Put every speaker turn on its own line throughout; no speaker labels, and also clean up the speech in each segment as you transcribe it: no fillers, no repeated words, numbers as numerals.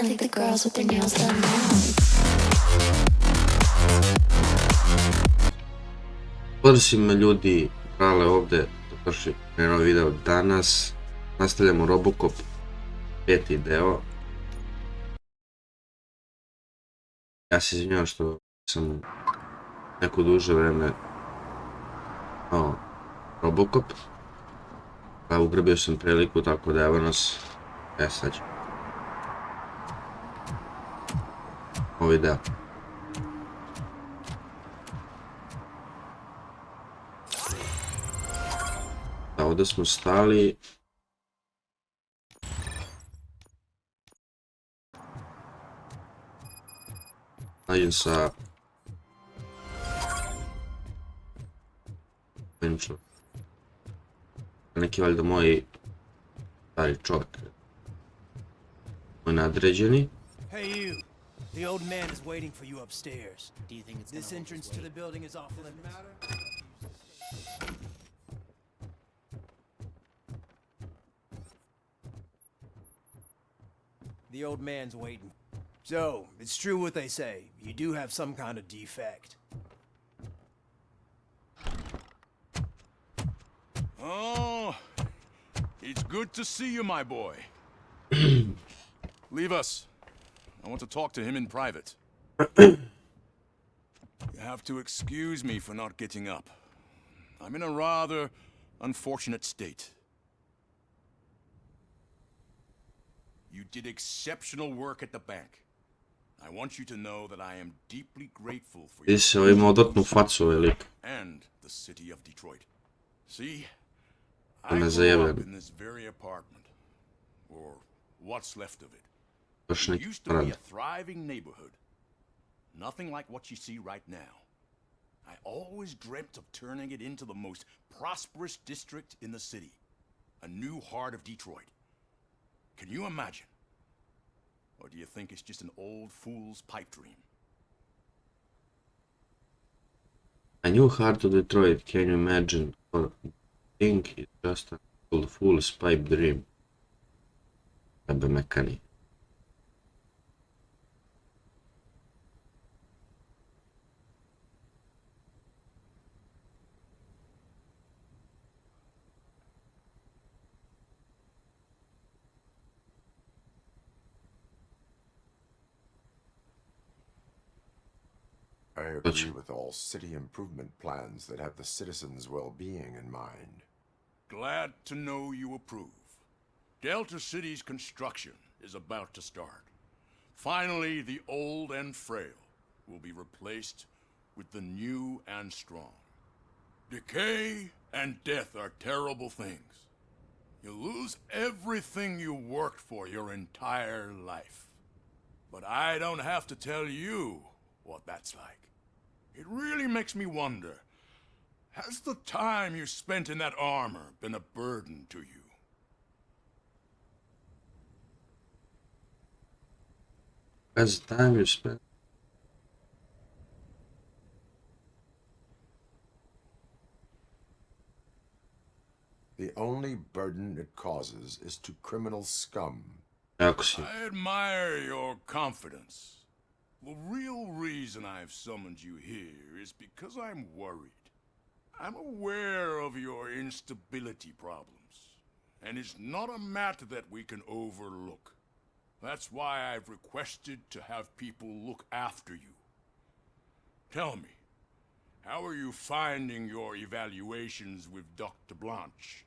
I think the girls with their nails done now.
Pozdrav svima ljudi, Brale ovdje, dobrodošli na novi video danas. Nastavljamo Robocop, 5. deo. Ja se izvinjavam što sam neko duže vreme Robocop. Pa ugrbio sam priliku, tako da evo nas, sad ću. Ovo video. Da, ovdje smo stali. Nađem sa neki valjda moj stari čovjek, moj nadređeni.
Hey you, the old man is waiting for you upstairs. Do you think it's this entrance to the building is off limits? The old man's waiting. So, it's true what they say. You do have some kind of defect.
Oh, it's good to see you, my boy. Leave us. I want to talk to him in private. You have to excuse me for not getting up. I'm in a rather unfortunate state. You did exceptional work at the bank. I want you to know that I am deeply grateful for you and the city of Detroit. See, I grew up in this very apartment, or what's left of it. It used to be a thriving neighborhood. Nothing like what you see right now. I always dreamt of turning it into the most prosperous district in the city. A new heart of Detroit. Can you imagine? Or do you think it's just an old fool's pipe dream?
A new heart of Detroit, can you imagine? Or think it's just a old fool's pipe dream? Aby mekani.
I agree with all city improvement plans that have the citizens' well-being in mind.
Glad to know you approve. Delta City's construction is about to start. Finally, the old and frail will be replaced with the new and strong. Decay and death are terrible things. You lose everything you worked for your entire life. But I don't have to tell you what that's like. It really makes me wonder, has the time you spent in that armor been a burden to you?
Has the time you spent?
The only burden it causes is to criminal scum.
I admire your confidence. The real reason I've summoned you here is because I'm worried. I'm aware of your instability problems, and it's not a matter that we can overlook. That's why I've requested to have people look after you. Tell me, how are you finding your evaluations with Dr. Blanche?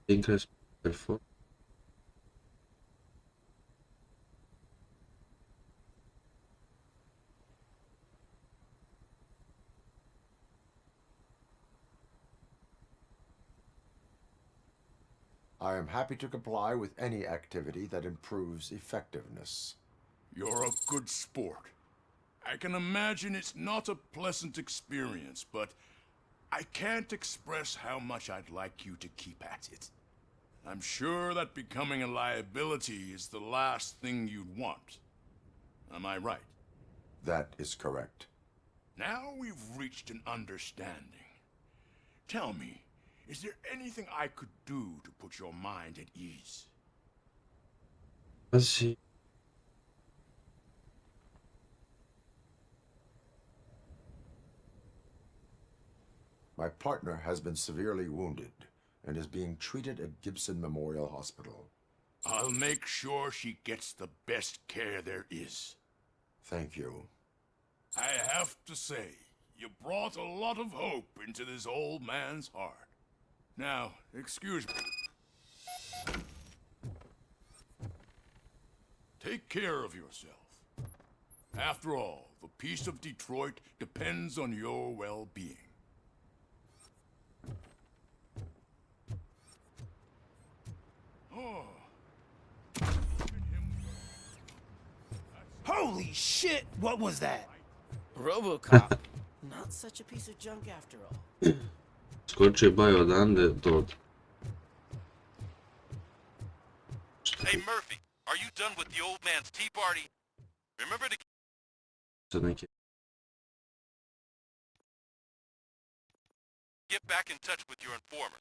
Interest therefore.
I am happy to comply with any activity that improves effectiveness.
You're a good sport. I can imagine it's not a pleasant experience, but I can't express how much I'd like you to keep at it. I'm sure that becoming a liability is the last thing you'd want. Am I right?
That is correct.
Now we've reached an understanding. Tell me, is there anything I could do to put your mind at ease?
Pazi.
My partner has been severely wounded and is being treated at Gibson Memorial Hospital.
I'll make sure she gets the best care there is.
Thank you.
I have to say, you brought a lot of hope into this old man's heart. Now, excuse me. Take care of yourself. After all, the peace of Detroit depends on your well-being. Oh.
Holy shit! What was that?
Robocop. Not such a piece of junk after all.
Skoči baj odande do...
Hey Murphy, are you done with the old man's tea party? Remember to
Sad neki...
get back in touch with your informer.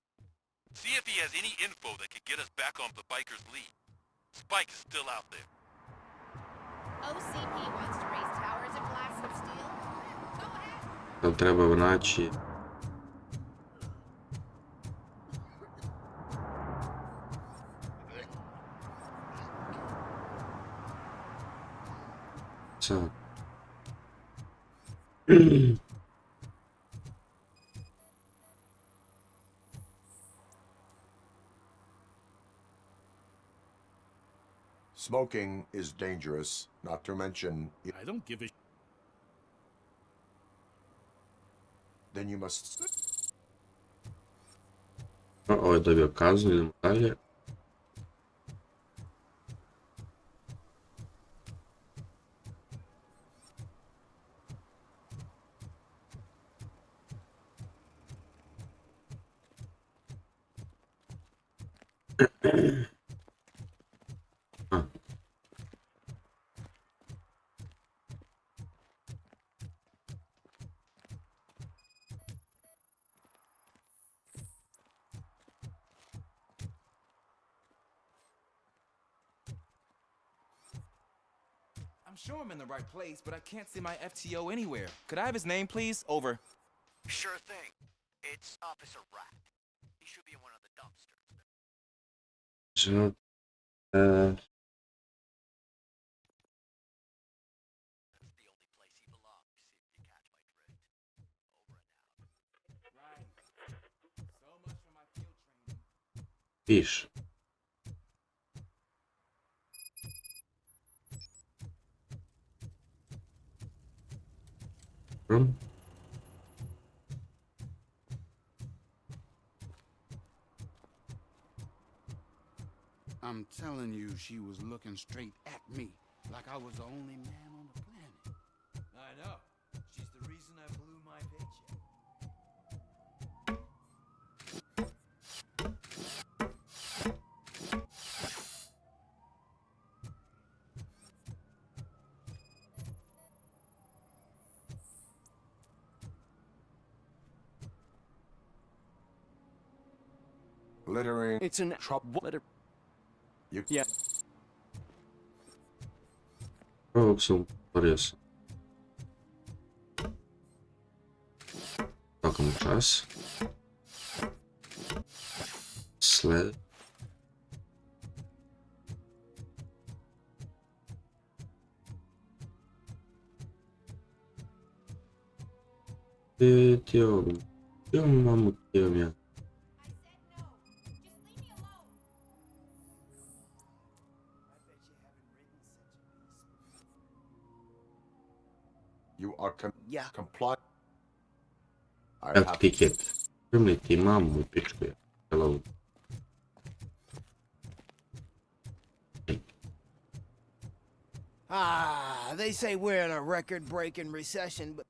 See if he has any info that could get us back on the biker's lead. Spike is still out there.
OCP wants to raise towers of glass and steel. Go ahead.
Da treba naći... Sad.
Smoking is dangerous, not to mention...
I don't give a
Then you must...
Ovo je dobio kaznu, idemo dalje. A.
I'm sure I'm in the right place, but I can't see my FTO anywhere. Could I have his name, please? Over.
Sure thing. It's Officer Rat. He should be in one of the dumpsters.
Sad.
That's the only place he belongs, if you catch my drift. Over and out.
Right. So much for my field training.
Piš. Dobro.
I'm telling you, she was looking straight at me, like I was the only man on the planet.
I know. She's the reason I blew my paycheck.
Littering...
It's an letter.
You...
Yeah.
Ovog sam otvorio sam. Svaka mu čas. Sled. Ti ovog. Jo mamu ti imam ja.
You are
Yeah.
compliant. I
Evo
have...
tiket. Primli ti mamu u pičku je. Hello.
Ah, they say we're in a record-breaking recession, but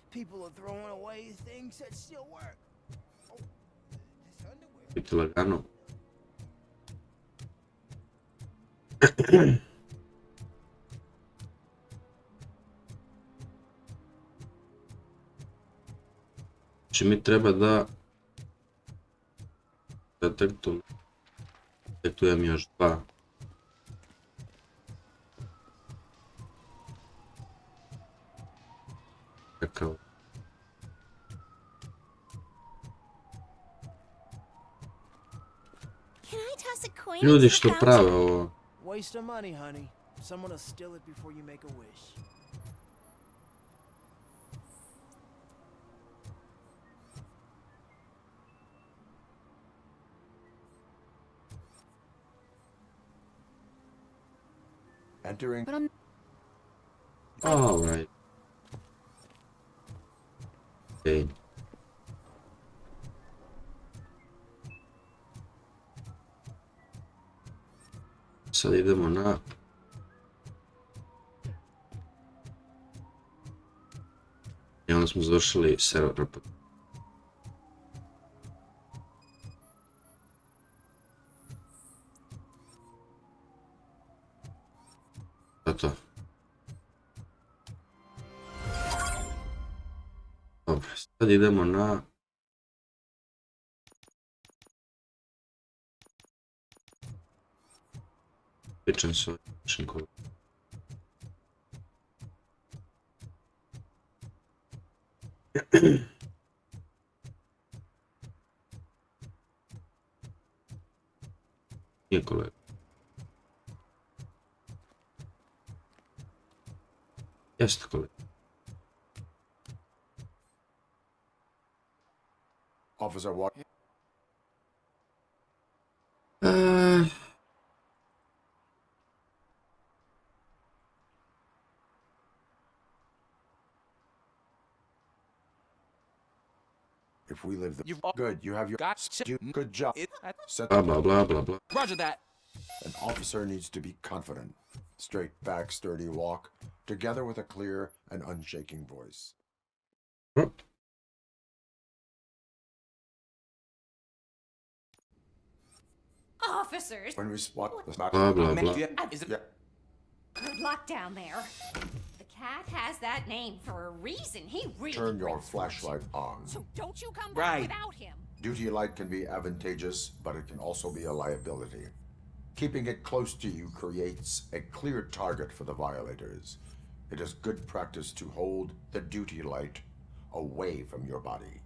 people are throwing away things that still work. Oh, this underwear.
Biti lagano. Znači mi treba da detektujem još dva. Rekao. Ljudi što prave ovo.
Waste of money, honey. Someone will steal it before you make a wish.
Entering.
All right. Okay. Sad idemo na i onda smo završili server. To. Dobro, sad idemo na pričam s ovim učinkom. Nije kolega. Jeste kolega.
Officer, what? If we live the good, you have your good job. Set
Blah blah blah blah blah.
Roger that.
An officer needs to be confident. Straight back, sturdy walk, together with a clear and unshaking voice.
Officers,
When we spot the
Blah blah blah.
Is it?
Yeah.
good luck down there. The cat has that name for a reason. He really
Turn your
brings force.
flashlight on.
So don't you come
Right.
back without him.
Duty light can be advantageous, but it can also be a liability. Keeping it close to you creates a clear target for the violators. It is good practice to hold the duty light away from your body.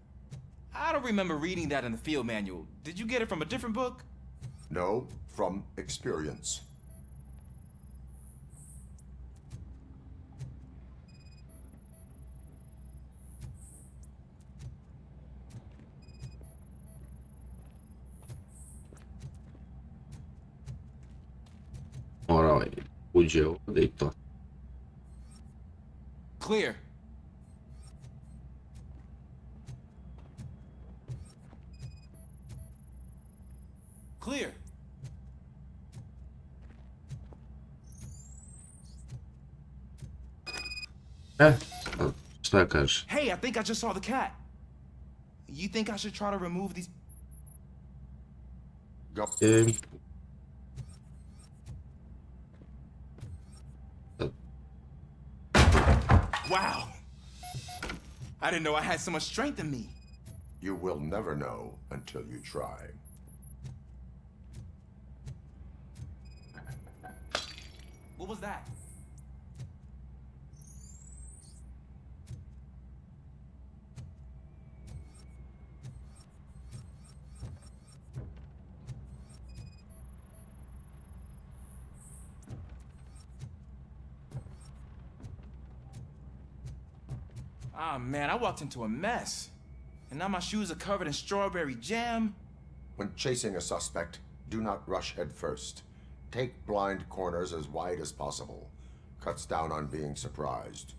I don't remember reading that in the field manual. Did you get it from a different book?
No, from experience.
Morao je uđe ovdje i to.
Clear. Clear.
Šta kažeš?
Hey, I think I just saw the cat. You think I should try to remove these?
Go.
Wow. I didn't know I had so much strength in me.
You will never know until you try.
What was that? Ah, man, I walked into a mess. And now my shoes are covered in strawberry jam.
When chasing a suspect, do not rush head first. Take blind corners as wide as possible. Cuts down on being surprised.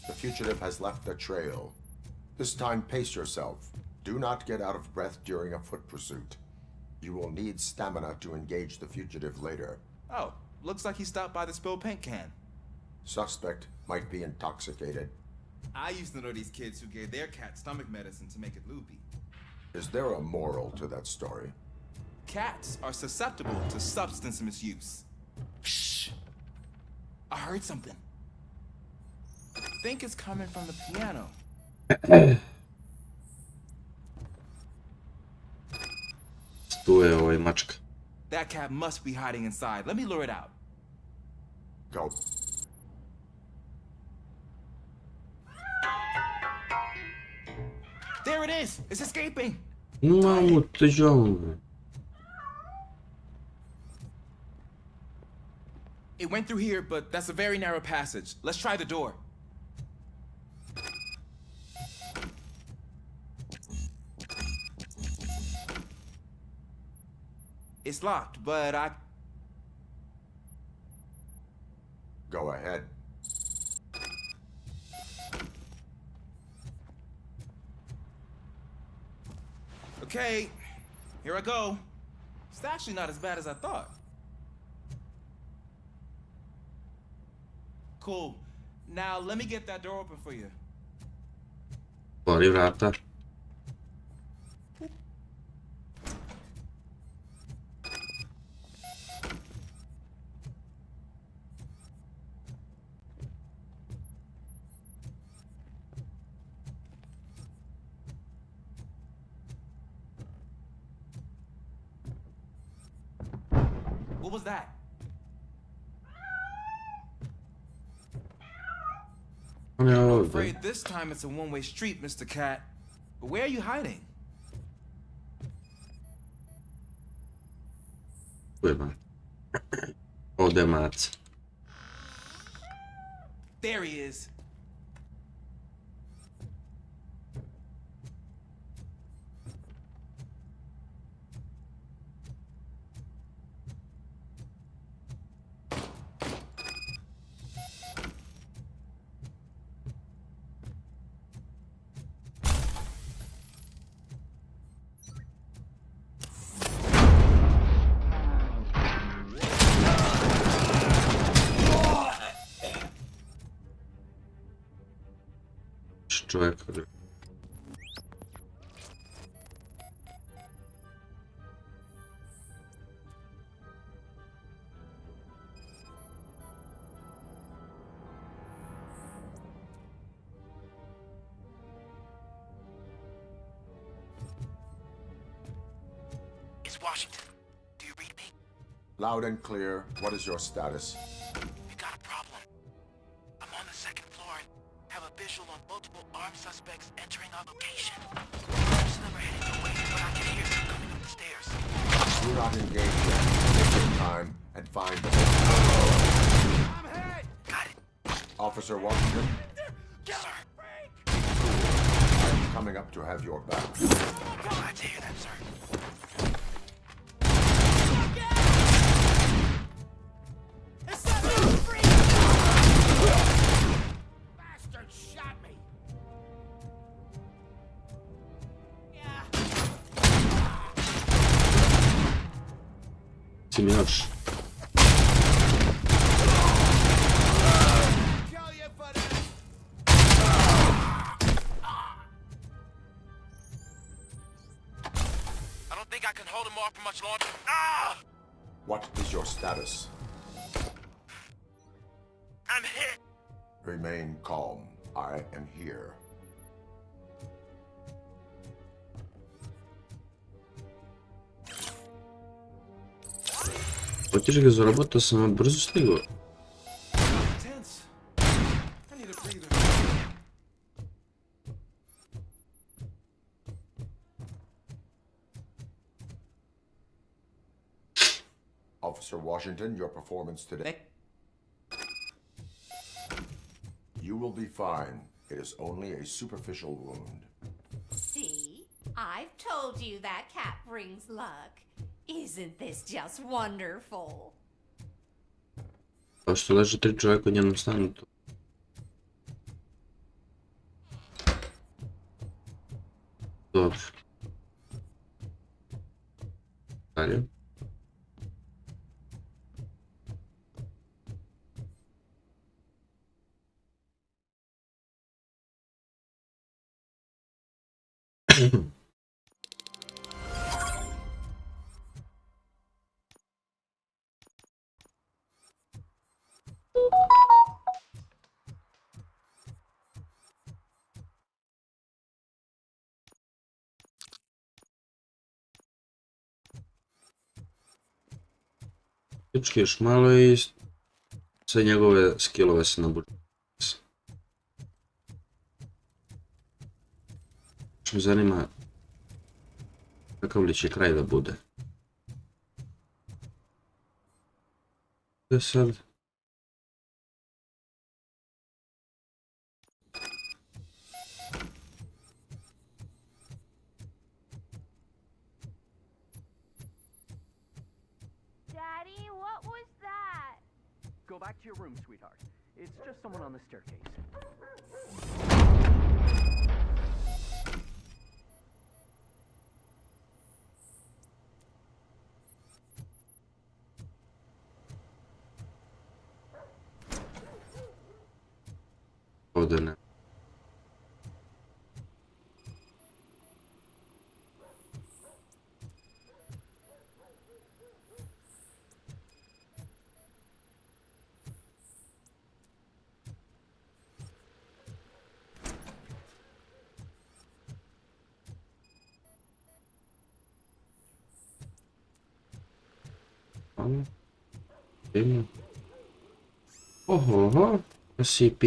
The fugitive has left a trail. This time, pace yourself. Do not get out of breath during a foot pursuit. You will need stamina to engage the fugitive later.
Oh, looks like he stopped by the spilled paint can.
Suspect might be intoxicated.
I used to know these kids who gave their cat stomach medicine to make it loopy.
Is there a moral to that story?
Cats are susceptible to substance misuse. Shh! I heard something. I think it's coming from the piano.
Tu je ovaj mačka.
That cat must be hiding inside. Let me lure it out.
Go.
There it is! It's escaping!
Mamu te žalve.
It went through here, but that's a very narrow passage. Let's try the door. It's locked, but I...
Go ahead.
Okay, here I go. It's actually not as bad as I thought. Cool. Now let me get that door open for you.
Otvori vrata.
What was that?
On je
I'm
ovdje.
afraid this time it's a one-way street, Mr. Cat. But where are you hiding?
Tu je mac. Ovdje je mac.
There he is.
Čovjek.
It's Washington. Do you read me?
Loud and clear. What is your status?
We got a problem. I'm on the second floor and have a visual on multiple armed suspects entering our location. Most of them are heading your way, but I can hear some coming up the stairs.
Do not engage yet. Take your time and find the...
I'm hit!
Got it.
Officer Washington,
Yes, sir.
I'm coming up to have your back.
Glad to hear that, sir.
Bastard shot me!
Si mi još.
Kill you for this!
I don't think I can hold him off for much longer. Ah!
What is your status?
I'm hit.
Remain calm. I am here.
Hoćeš ga zarobati, sam brzo stigao.
Tense. I need a breather.
Officer Washington, your performance today... You will be fine. It is only a superficial wound.
See? I've told you that cat brings luck. Isn't this just wonderful?
Kao što leže 3 čovjeka u njenom stanu. Dobro. Dalje. Pičkiš malo i sve njegove skillove se nabuđu. Što me zanima kakav li će kraj da bude. Sad
Daddy, what was that?
Go back to your room, sweetheart. It's just someone on the staircase.
ovdje ne. Oho, SCP.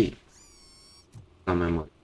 Na memoriju.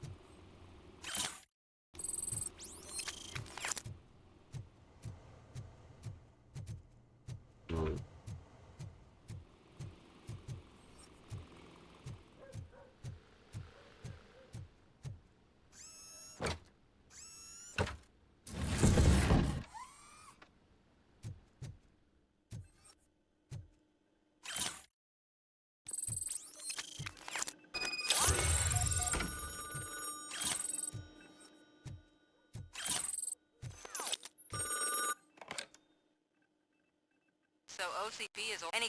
So OCP is any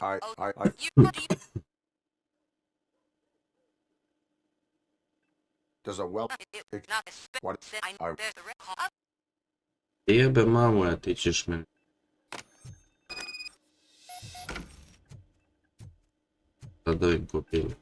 Does a well what
Jebe mamu, ja ti ćeš meni. Sad ovim kopili.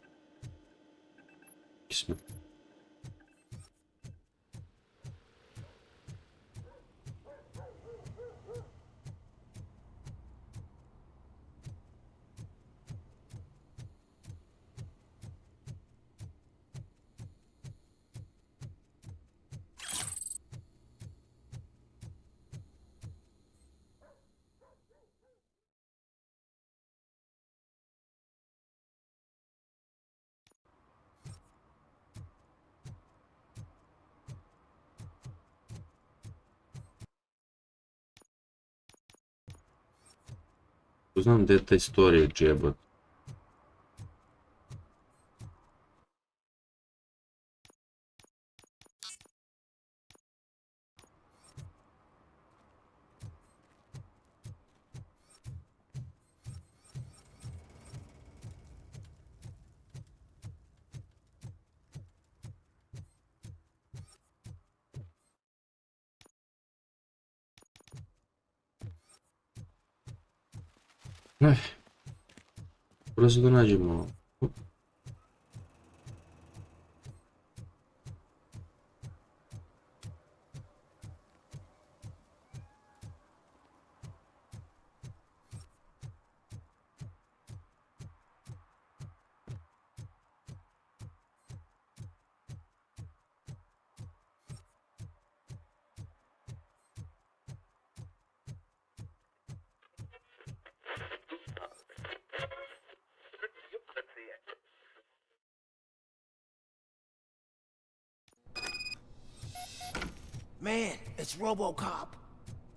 Znam gdje je taj storage jebot. Brzo da nađemo.
Man, it's Robocop.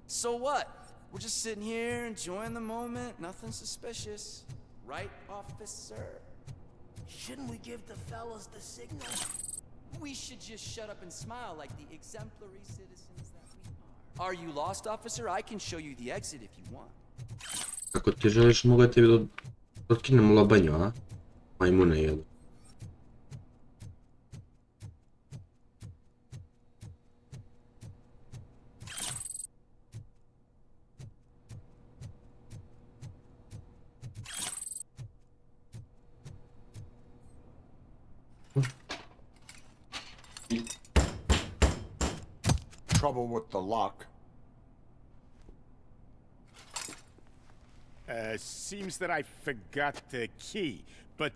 So what? We're just sitting here enjoying the moment, nothing suspicious. Right, officer?
Shouldn't we give the fellas the signal?
We should just shut up and smile like the exemplary citizens that we are. Are you lost, officer? I can show you the exit if you want.
Ako ti želiš, mogu ti otkinem labanju, a? Majmune jedu.
trouble with the lock?
Seems that I forgot the key, but,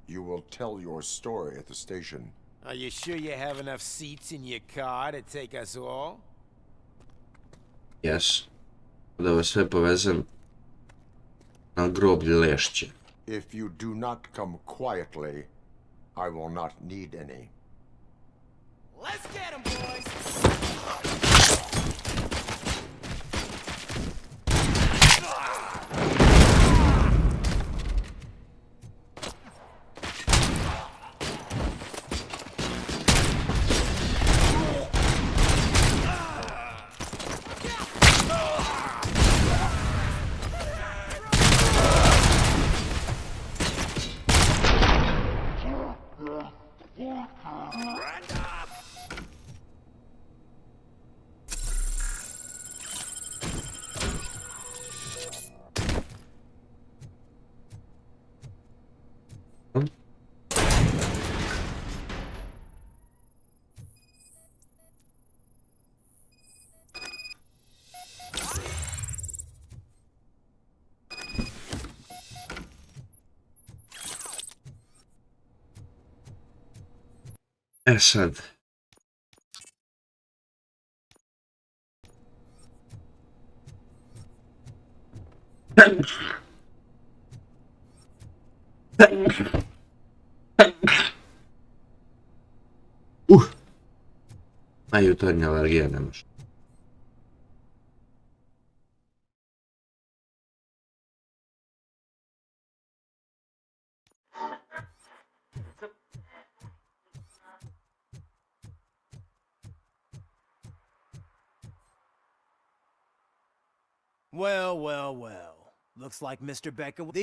You will tell your story at the station.
Are you sure you have enough seats in your car to take us all?
Yes. Da vas sve povezem na groblje Lešće.
If you do not come quietly, I will not need any.
Let's get him, boys!
E sad. A jutarnja alergija ne može.
Well, well, well. Looks like Mr. Becker...
What?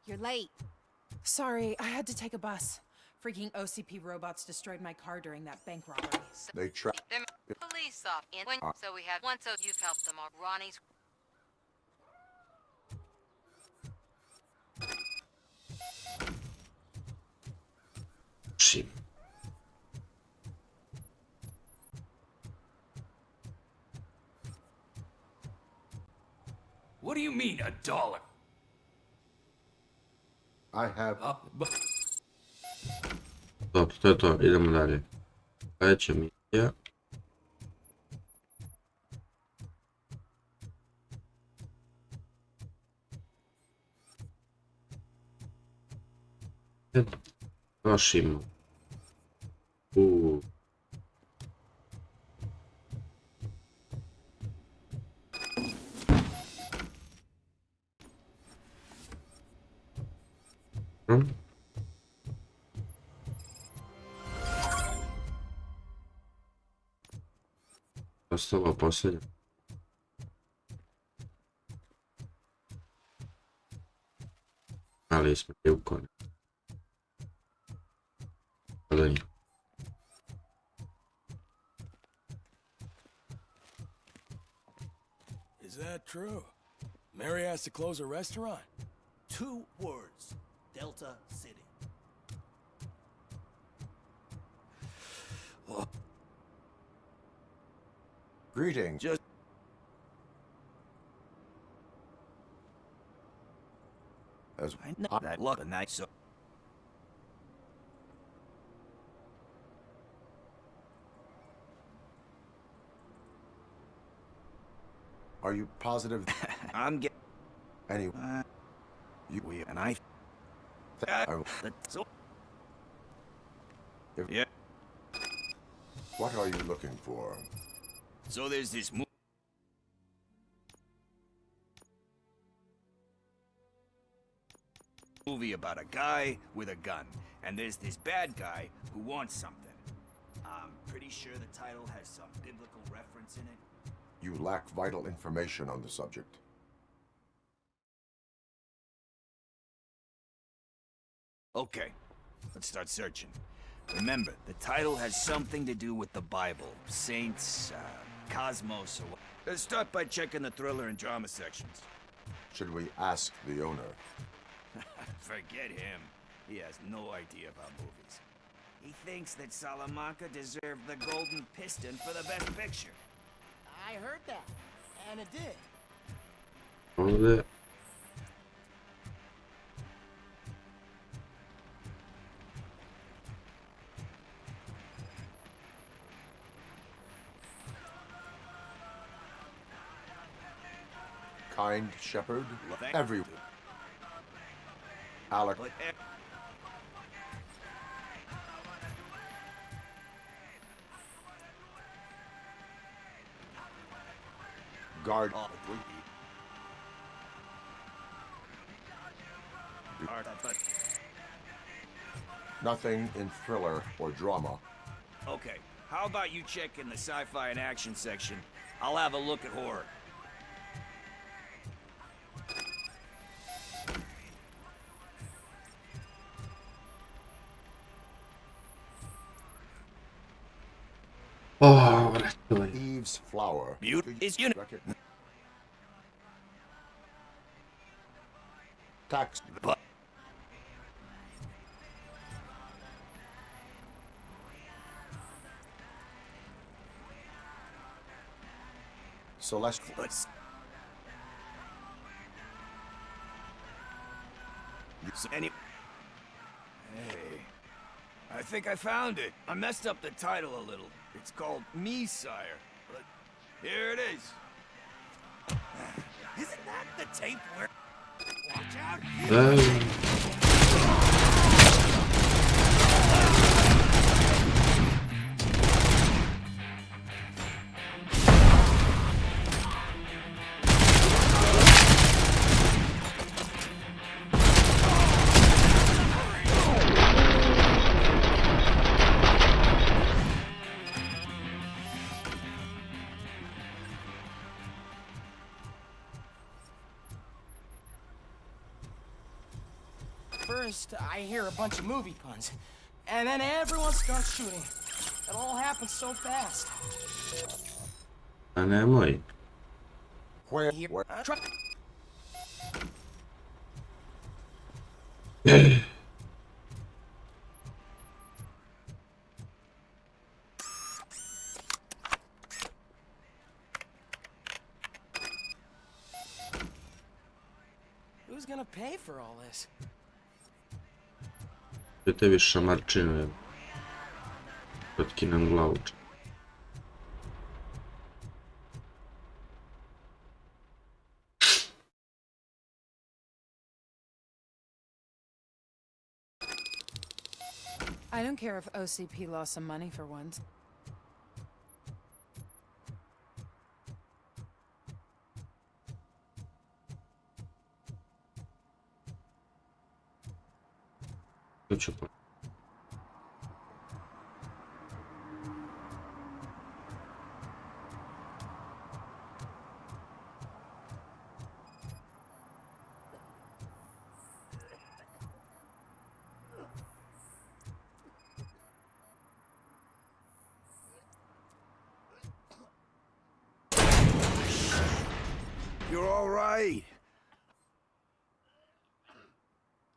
You're late. Sorry, I had to take a bus. Freaking OCP robots destroyed my car during that bank robbery.
They trapped
The police off in when so we have one so you've helped them all. Ronnie's
Sim.
What do you mean, $1?
I have...
Dobro, to je to, idemo dalje. Sljedeća misija. Trošimo. Ostalo posljednje. Ali smo ti u kone.
Is that true? Mary has to close a restaurant?
2 words. Delta City.
Greetings.
Just...
As
I know that luck and night so...
Are you positive?
I'm getting...
Anyway.
We and I...
So...
Yeah.
What are you looking for?
So there's this movie about a guy with a gun, and there's this bad guy who wants something. I'm pretty sure the title has some biblical reference in it.
You lack vital information on the subject.
Okay, let's start searching. Remember, the title has something to do with the Bible, saints, cosmos, or what. Let's start by checking the thriller and drama sections.
Should we ask the owner?
Forget him. He has no idea about movies. He thinks that Salamanca deserved the Golden Piston for the Best Picture.
I heard that, and it did.
Ovdje.
Kind shepherd, everyone. Alec. Guard. Nothing in thriller or drama.
Okay, how about you check in the sci-fi and action section? I'll have a look at horror.
Oh, vrati.
Eve's flower.
Mute is unit.
Tax.
But
Celestial.
Hey, I think I found it. I messed up the title a little. It's called Me, Sire. But here it is. Isn't that the tape where... Watch out!
First, I hear a bunch of movie puns, and then everyone starts shooting. It all happens so fast.
A nemoj.
Where?
Who's gonna pay for all this?
Ja tebi šamarčinu otkinem glavu.
I don't care if OCP lost some money for once.
To ću pa.
You're all right.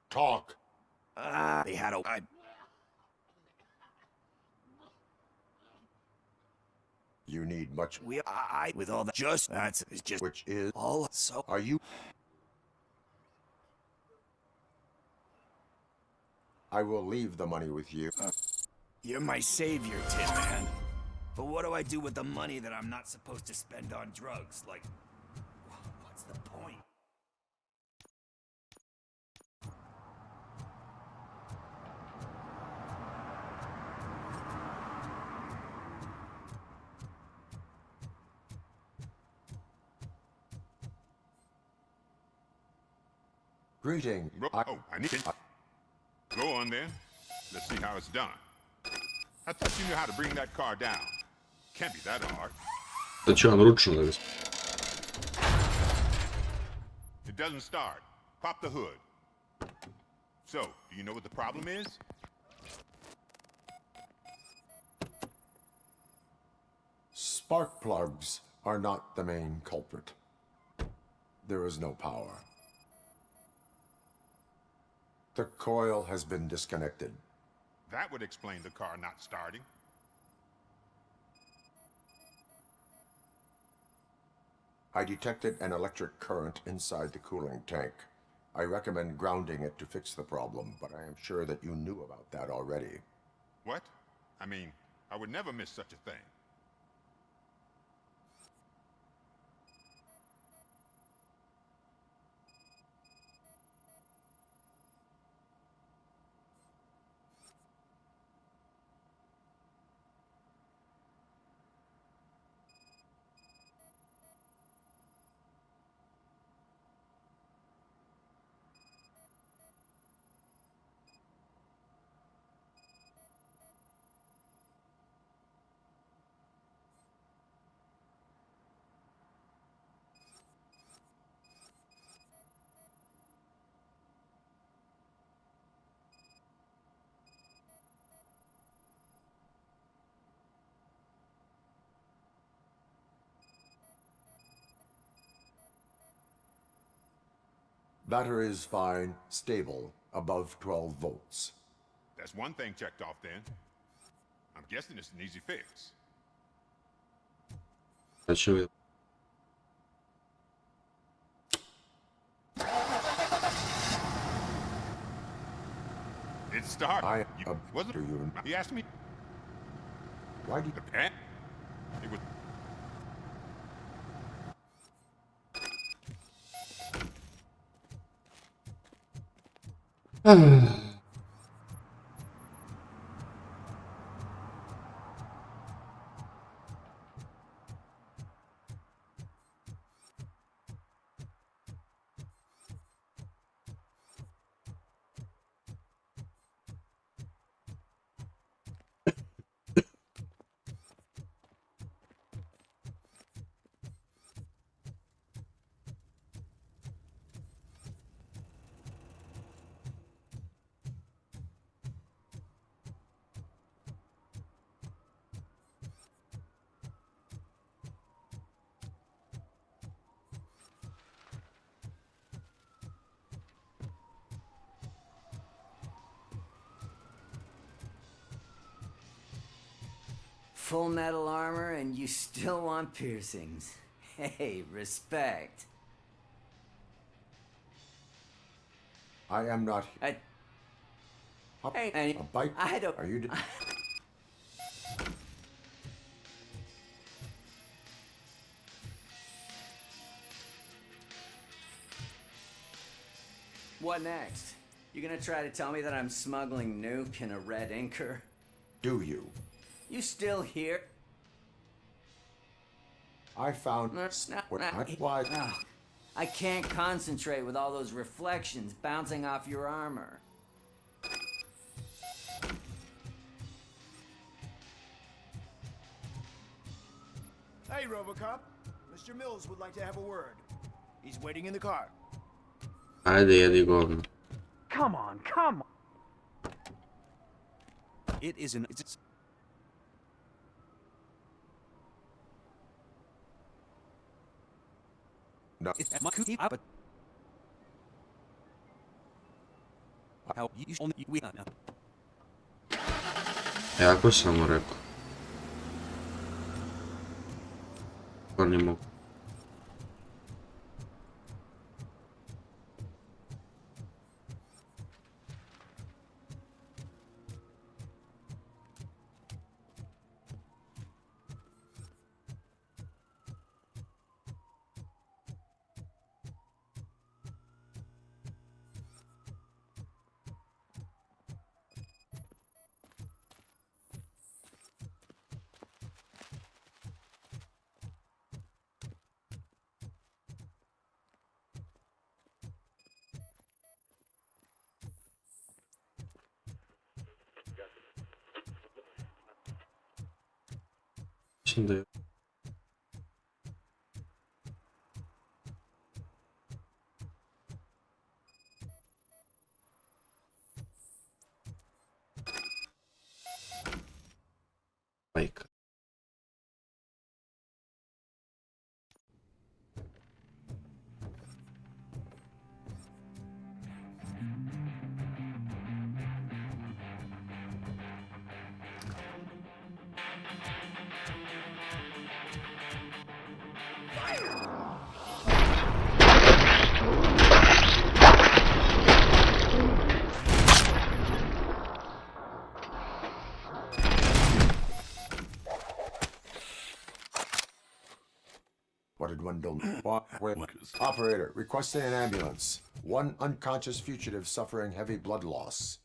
Talk.
They had a...
You need much.
with all that just... That's just...
Which is...
All so...
Are you... I will leave the money with you.
You're my savior, Tin Man. But what do I do with the money that I'm not supposed to spend on drugs? Like... What's the point?
Greeting.
Oh, I need to... Go on then. Let's see how it's done. I thought you knew how to bring that car down. Can't be that hard.
Da ću vam ručno da ga...
It doesn't start. Pop the hood. So, do you know what the problem is?
spark plugs are not the main culprit. There is no power. The coil has been disconnected.
That would explain the car not starting.
I detected an electric current inside the cooling tank. I recommend grounding it to fix the problem, but I am sure that you knew about that already.
What? I mean, I would never miss such a thing.
Battery is fine, stable, above 12 volts.
That's one thing checked off then. I'm guessing it's an easy fix.
Znači,
It started.
Do you?
He asked me.
Why did
It was.
Full metal armor and you still want piercings. Hey, respect.
I am not.
Hey,
A bike?
I don't.
Are you?
What next? You gonna try to tell me that I'm smuggling nuke in a red inker?
Do you?
You still here?
I found. Why?
Oh, I can't concentrate with all those reflections bouncing off your armor.
Hey, Robocop. Mr. Mills would like to have a word. He's waiting in the car.
Ajde, jedi govno.
Come on, come on.
It isn't. It's.
No.
It's my but how you only we not know.
Jako sam mu rekao. Pa ne mogu. Mislim da je... Majka.
Wendell? Operator, requesting an ambulance. One unconscious fugitive suffering heavy blood loss.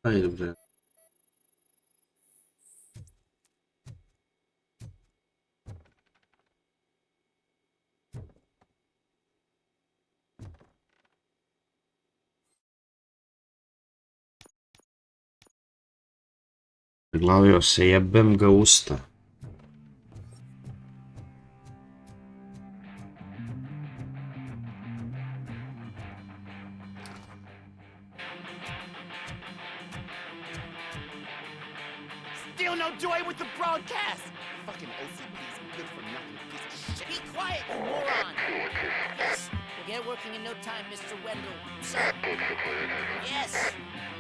Ajde bre. Preglavio se, jebem ga usta.
Still no joy with the broadcast! Fucking OCP's good for nothing piece of shit. Be quiet, you moron! Yes, we'll get working in no time, Mr. Wendell. So, yes,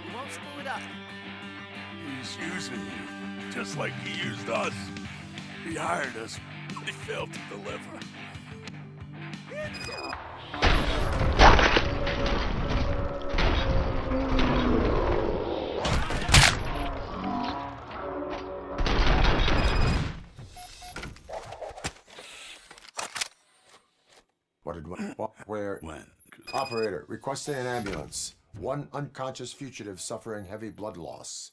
we won't screw it up.
He's using you, just like he used us. He hired us, but he failed to deliver.
Where? When? Operator, requesting an ambulance. One unconscious fugitive suffering heavy blood loss.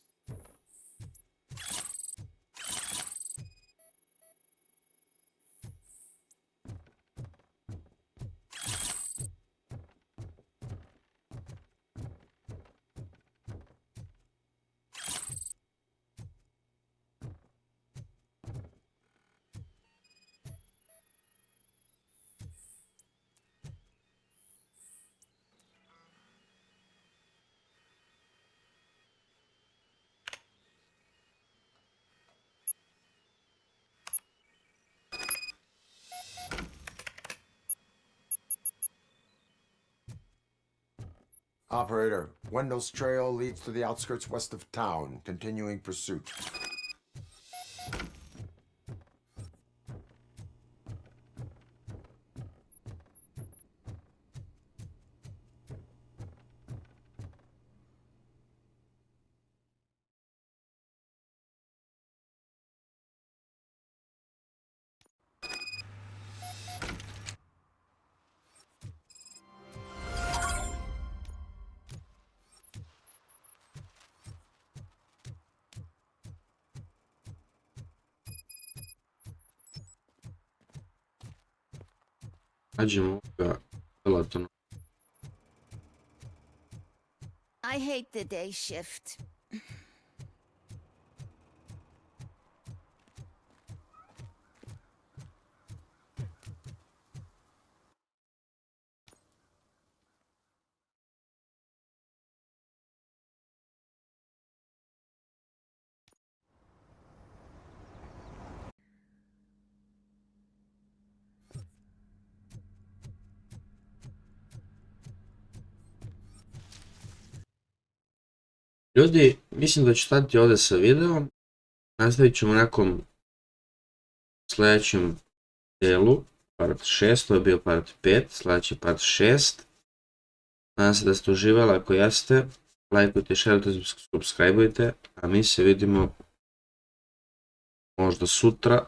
Operator, Wendell's trail leads to the outskirts west of town, continuing pursuit.
Nađemo ga pelatona.
I hate the day shift.
Ljudi, mislim da ću stati ovdje sa videom. Nastavit ćemo u nekom sljedećem dijelu, part 6, to je bio part 5, sljedeći part 6. Nadam se da ste uživali, ako jeste, lajkujte, šerujte, subscribeujte, a mi se vidimo možda sutra.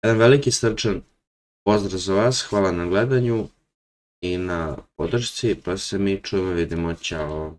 Jedan veliki srčan pozdrav za vas, hvala na gledanju i na podršci, pa se mi čujemo, vidimo, ćao.